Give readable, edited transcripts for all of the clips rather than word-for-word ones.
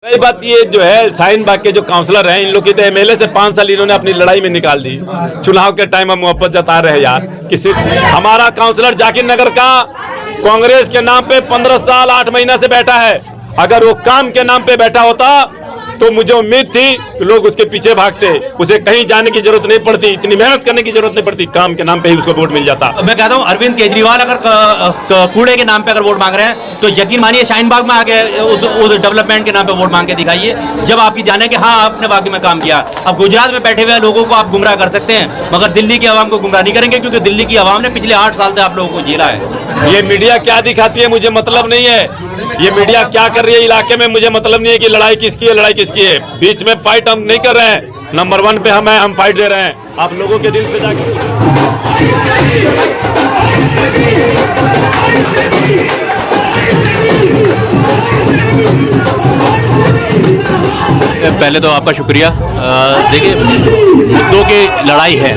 रही बात ये जो है शाहीन बाग के जो काउंसलर हैं, इन लोग की तो एमएलए से 5 साल इन्होंने अपनी लड़ाई में निकाल दी। चुनाव के टाइम हम मोहब्बत जता रहे यार। किसी हमारा काउंसलर जाकिर नगर का कांग्रेस के नाम पे 15 साल 8 महीना से बैठा है। अगर वो काम के नाम पे बैठा होता तो मुझे उम्मीद थी कि लोग उसके पीछे भागते, उसे कहीं जाने की जरूरत नहीं पड़ती, इतनी मेहनत करने की जरूरत नहीं पड़ती, काम के नाम पे ही उसको वोट मिल जाता। मैं कहता हूँ अरविंद केजरीवाल अगर कूड़े के नाम पे अगर वोट मांग रहे हैं तो यकीन मानिए शाहीन बाग में आके उस डेवलपमेंट के नाम पे वोट मांग के दिखाइए, जब आपकी जाने के हाँ आपने बाकी में काम किया। अब गुजरात में बैठे हुए लोगों को आप गुमराह कर सकते हैं, मगर दिल्ली की आवाम को गुमराह नहीं करेंगे, क्योंकि दिल्ली की आवाम ने पिछले 8 साल से आप लोगों को झेला है। ये मीडिया क्या दिखाती है मुझे मतलब नहीं है, ये मीडिया क्या कर रही है इलाके में मुझे मतलब नहीं है कि लड़ाई किसकी है, लड़ाई किसकी है। बीच में फाइट हम नहीं कर रहे हैं, नंबर 1 पे हम फाइट दे रहे हैं। आप लोगों के दिल से जाके पहले तो आपका शुक्रिया। देखिए, मुद्दों की लड़ाई है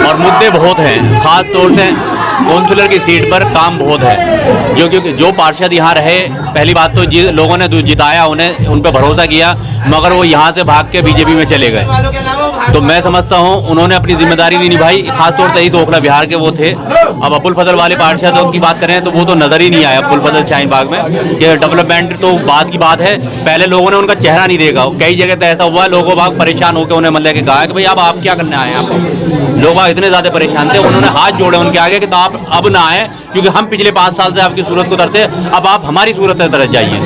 और मुद्दे बहुत हैं, खास तौर से काउंसलर की सीट पर काम बहुत है। जो पार्षद यहाँ रहे, पहली बात तो लोगों ने जिताया, उन्हें उन पर भरोसा किया, मगर वो यहाँ से भाग के बीजेपी में चले गए। तो मैं समझता हूँ उन्होंने अपनी जिम्मेदारी नहीं निभाई। खासतौर से तो ओखला बिहार के वो थे। अब अब्दुल फजल वाले पार्षदों की बात करें तो वो तो नजर ही नहीं आया अब्दुल फजल शाहीन बाग में। कि डेवलपमेंट तो बाद की बात है, पहले लोगों ने उनका चेहरा नहीं देखा। कई जगह तो ऐसा हुआ, लोगों भाग परेशान होकर उन्हें मतलब के कहा कि भाई अब आप क्या करने आए हैं। आप लोग इतने ज्यादा परेशान थे, उन्होंने हाथ जोड़े उनके आगे कि तो आप अब ना आए, क्योंकि हम पिछले 5 साल से आपकी सूरत को तरते, अब आप हमारी सूरत से तरस जाइए।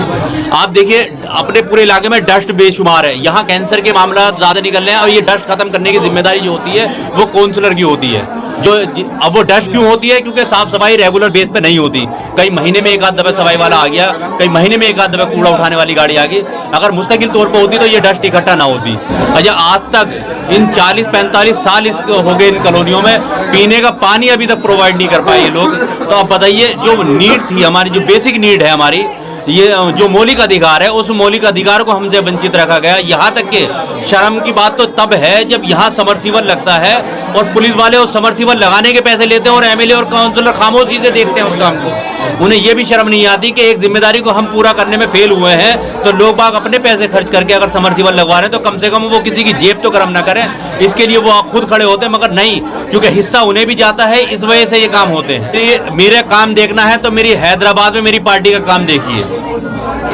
आप देखिए अपने पूरे इलाके में डस्ट बेशुमार है, यहाँ कैंसर के मामला ज्यादा निकल रहे हैं, और ये डस्ट खत्म करने की जिम्मेदारी जो होती है वो काउंसलर की होती है। अब वो डस्ट क्यों होती है? क्योंकि साफ सफाई रेगुलर बेस पे नहीं होती। कई महीने में एक आध दफा सफाई वाला आ गया, कई महीने में एक आध दफा कूड़ा उठाने वाली गाड़ी आ गई। अगर मुस्तकिल तौर पर होती तो ये डस्ट इकट्ठा ना होती। अच्छा, आज तक इन 40-45 साल हो गए इन कॉलोनियों में पीने का पानी अभी तक प्रोवाइड नहीं कर पाए ये लोग। तो आप बताइए, जो नीड थी हमारी, जो बेसिक नीड है हमारी, ये जो मौलिक अधिकार है, उस मौलिक अधिकार को हमसे वंचित रखा गया। यहाँ तक कि शर्म की बात तो तब है जब यहाँ समरसीबल लगता है और पुलिस वाले उस समरसीबल लगाने के पैसे लेते हैं और एमएलए और काउंसलर खामोशी से देखते हैं उस काम को। उन्हें यह भी शर्म नहीं आती कि एक जिम्मेदारी को हम पूरा करने में फेल हुए हैं, तो लोग बाग अपने पैसे खर्च करके अगर समरसीबल लगवा रहे हैं तो कम से कम वो किसी की जेब तो गर्म ना करें। इसके लिए वो खुद खड़े होते हैं, मगर नहीं, क्योंकि हिस्सा उन्हें भी जाता है, इस वजह से ये काम होते हैं। तो मेरे काम देखना है तो मेरी हैदराबाद में मेरी पार्टी का काम देखिए।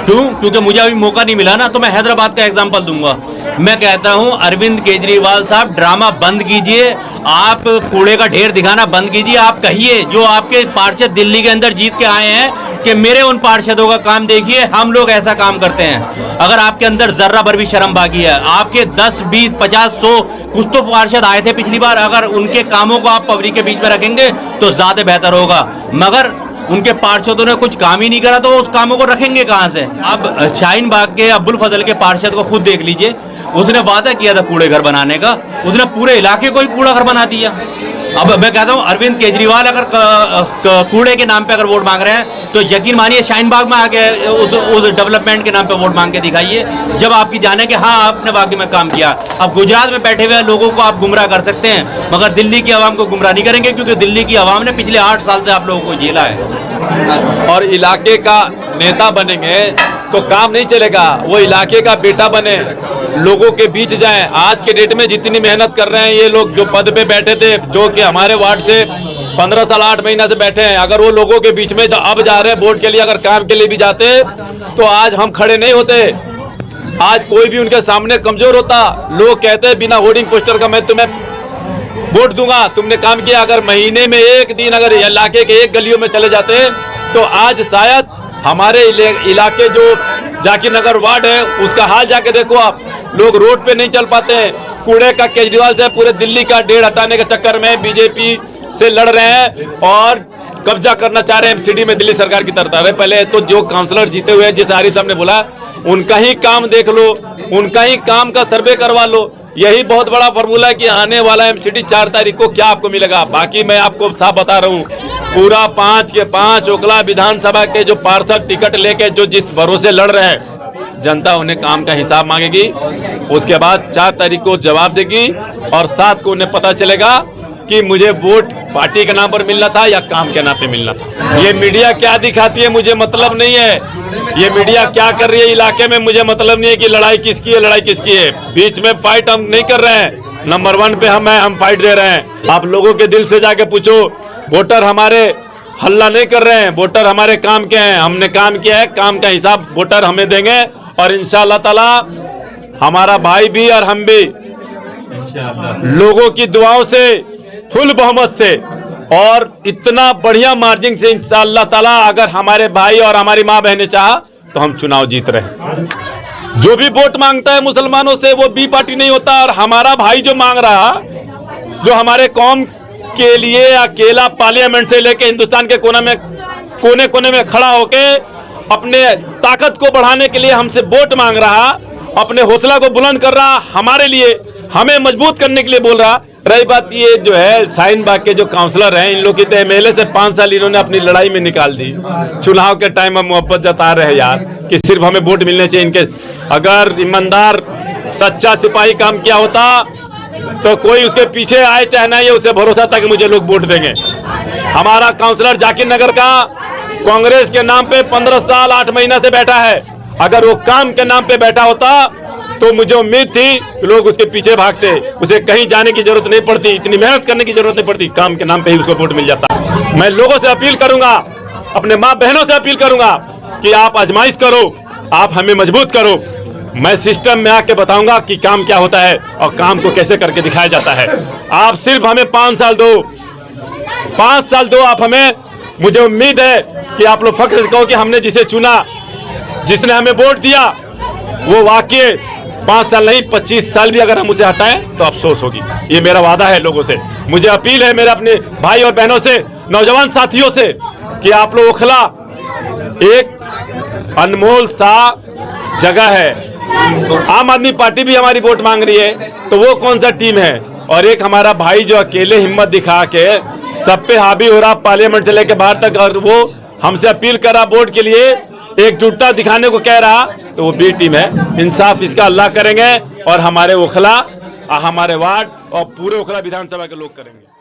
क्यों? क्योंकि मुझे अभी मौका नहीं मिला ना, तो मैं हैदराबाद का एग्जांपल दूंगा। मैं कहता हूं अरविंद केजरीवाल साहब, ड्रामा बंद कीजिए, आप कूड़े का ढेर दिखाना बंद कीजिए। आप कहिए जो आपके पार्षद दिल्ली के अंदर जीत के आए हैं कि मेरे उन पार्षदों का काम देखिए, हम लोग ऐसा काम करते हैं। अगर आपके अंदर जर्रा भर भी शर्म बाकी है, आपके 10, 20, 50, 100 कुछ तो पार्षद आए थे पिछली बार, अगर उनके कामों को आप पब्लिक के बीच में रखेंगे तो ज्यादा बेहतर होगा। मगर उनके पार्षदों ने कुछ काम ही नहीं करा तो उस कामों को रखेंगे कहां से? अब शाहीन बाग के अब्दुल फजल के पार्षद को खुद देख लीजिए, उसने वादा किया था कूड़े घर बनाने का, उसने पूरे इलाके को ही कूड़ा घर बना दिया। अब मैं कहता हूं अरविंद केजरीवाल अगर कूड़े के नाम पे अगर वोट मांग रहे हैं तो यकीन मानिए शाहीन बाग में आके उस डेवलपमेंट के नाम पे वोट मांग के दिखाइए, जब आपकी जाने के हाँ आपने बाकी में काम किया। अब गुजरात में बैठे हुए लोगों को आप गुमराह कर सकते हैं, मगर दिल्ली की आवाम को गुमराह नहीं करेंगे, क्योंकि दिल्ली की आवाम ने पिछले 8 साल से आप लोगों को झेला है। और इलाके का नेता बनेंगे तो काम नहीं चलेगा, वो इलाके का बेटा बने, लोगों के बीच जाएं। आज के डेट में जितनी मेहनत कर रहे हैं ये लोग जो पद पे बैठे थे, जो कि हमारे वार्ड से 15 साल 8 महीना से बैठे हैं, अगर वो लोगों के बीच में अब जा रहे हैं वोट के लिए, अगर काम के लिए भी जाते तो आज हम खड़े नहीं होते। आज कोई भी उनके सामने कमजोर होता। लोग कहते हैं बिना होर्डिंग पोस्टर का मैं तुम्हें वोट दूंगा, तुमने काम किया। अगर महीने में एक दिन अगर इलाके के एक गलियों में चले जाते तो आज शायद हमारे इलाके जो जाकिर नगर वार्ड है उसका हाल जाके देखो आप, लोग रोड पे नहीं चल पाते हैं। कूड़े का केजरीवाल से पूरे दिल्ली का ढेर हटाने के चक्कर में बीजेपी से लड़ रहे हैं और कब्जा करना चाह रहे हैं एमसीडी में दिल्ली सरकार की तरफ। अरे पहले तो जो काउंसलर जीते हुए हैं, जिस आरिफ साहब ने बोला, उनका ही काम देख लो, उनका ही काम का सर्वे करवा लो। यही बहुत बड़ा फॉर्मूला है कि आने वाला एमसीडी 4 तारीख को क्या आपको मिलेगा। बाकी मैं आपको साफ बता रहा हूँ, पूरा 5 के 5 ओखला विधानसभा के जो पार्षद टिकट लेके जो जिस भरोसे लड़ रहे हैं, जनता उन्हें काम का हिसाब मांगेगी। उसके बाद 4 तारीख को जवाब देगी और 7 को उन्हें पता चलेगा कि मुझे वोट पार्टी के नाम पर मिलना था या काम के नाम पे मिलना था। ये मीडिया क्या दिखाती है मुझे मतलब नहीं है। ये मीडिया क्या कर रही है इलाके में मुझे मतलब नहीं है कि लड़ाई किसकी है, लड़ाई किसकी है। बीच में फाइट हम नहीं कर रहे हैं। नंबर 1 पे हम फाइट दे रहे हैं। आप लोगों के दिल से जाके पूछो, वोटर हमारे हल्ला नहीं कर रहे हैं, वोटर हमारे काम के हैं। हमने काम किया है, काम का हिसाब वोटर हमें देंगे और इंशाअल्लाह ताला हमारा भाई भी और हम भी लोगों की दुआओं से फुल बहुमत से और इतना बढ़िया मार्जिन से इंशाअल्लाह ताला अगर हमारे भाई और हमारी माँ बहनें चाहा तो हम चुनाव जीत रहे हैं। जो भी वोट मांगता है मुसलमानों से वो बी पार्टी नहीं होता। और हमारा भाई जो मांग रहा, जो हमारे कौम के लिए अकेला पार्लियामेंट से लेके हिंदुस्तान के कोने कोने में खड़ा होके अपने ताकत को बढ़ाने के लिए हमसे वोट मांग रहा, अपने हौसला को बुलंद कर रहा, हमारे लिए हमें मजबूत करने के लिए बोल रहा। रही बात ये जो है शाहीन बाग के जो काउंसलर हैं, इन लोग की तो एमएलए से 5 साल इन्होंने अपनी लड़ाई में निकाल दी। चुनाव के टाइम में मोहब्बत जता रहे यार कि सिर्फ हमें वोट मिलने चाहिए इनके। अगर ईमानदार सच्चा सिपाही काम किया होता तो कोई उसके पीछे आए चाहे ना, ये उसे भरोसा था कि मुझे लोग वोट देंगे। हमारा काउंसलर जाकिर नगर का कांग्रेस के नाम पे 15 साल 8 महीना से बैठा है। अगर वो काम के नाम पे बैठा होता तो मुझे उम्मीद थी कि लोग उसके पीछे भागते, उसे कहीं जाने की जरूरत नहीं पड़ती, इतनी मेहनत करने की जरूरत नहीं पड़ती, काम के नाम पे ही उसको वोट मिल जाता। मैं लोगों से अपील करूंगा, अपने माँ बहनों से अपील करूंगा कि आप आजमाइश करो, आप हमें मजबूत करो। मैं सिस्टम में आके बताऊंगा कि काम क्या होता है और काम को कैसे करके दिखाया जाता है। आप सिर्फ हमें 5 साल दो, 5 साल दो आप हमें। मुझे उम्मीद है कि आप लोग फख्र से कहो कि हमने जिसे चुना, जिसने हमें वोट दिया, वो वाकई 5 साल नहीं 25 साल भी अगर हम उसे हटाएं तो अफसोस होगी। ये मेरा वादा है लोगों से। मुझे अपील है मेरे अपने भाई और बहनों से, नौजवान साथियों से कि आप लोग ओखला एक अनमोल सा जगह है। आम आदमी पार्टी भी हमारी वोट मांग रही है, तो वो कौन सा टीम है। और एक हमारा भाई जो अकेले हिम्मत दिखा के सब पे हावी हो रहा, पार्लियामेंट से लेकर बाहर तक, और वो हमसे अपील कर रहा वोट के लिए, एकजुटता दिखाने को कह रहा, तो वो बी टीम है। इंसाफ इसका अल्लाह करेंगे और हमारे ओखला, हमारे वार्ड और पूरे ओखला विधानसभा के लोग करेंगे।